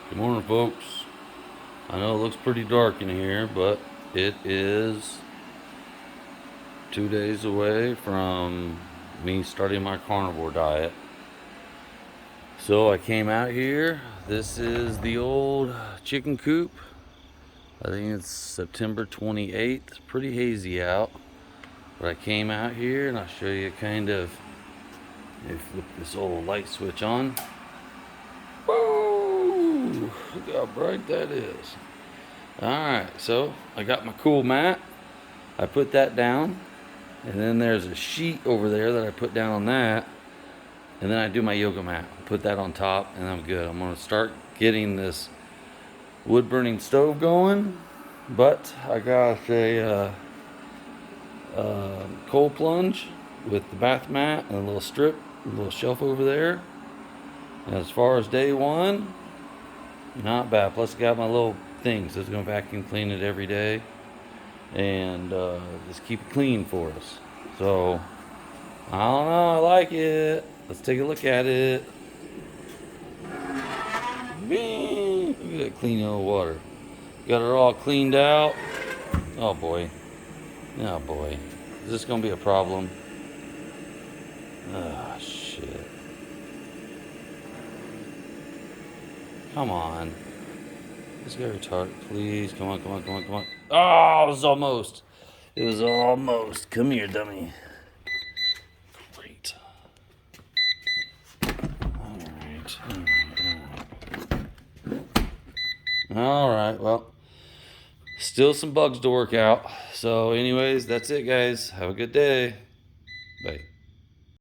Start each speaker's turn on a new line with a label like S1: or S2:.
S1: Good morning, folks. I know it looks pretty dark in here, but it is 2 days away from me starting my carnivore diet. So I came out here. This is the old chicken coop. I think it's September 28th. Pretty hazy out. But I came out here and I'll show you kind of, if flip this old light switch on. Whoa! Look how bright that is. Alright, so I got my cool mat. I put that down. And then there's a sheet over there that I put down on that. And then I do my yoga mat. Put that on top and I'm good. I'm going to start getting this wood burning stove going. But I got a cold plunge with the bath mat and a little strip, a little shelf over there. And as far as day one, not bad. Plus I got my little things. So it's going to vacuum clean it every day and just keep it clean for us. So I don't know, I like it. Let's take a look at it. Look at that clean old water. Got it all cleaned out. Oh boy. Oh boy. Is this gonna be a problem? Ah, shit. Come on. This guy retarded. Please, come on, come on, come on, come on. Oh, it was almost. It was almost. Come here, dummy. Great. Alright. Alright, well. Still some bugs to work out. So anyways, that's it, guys. Have a good day. Bye.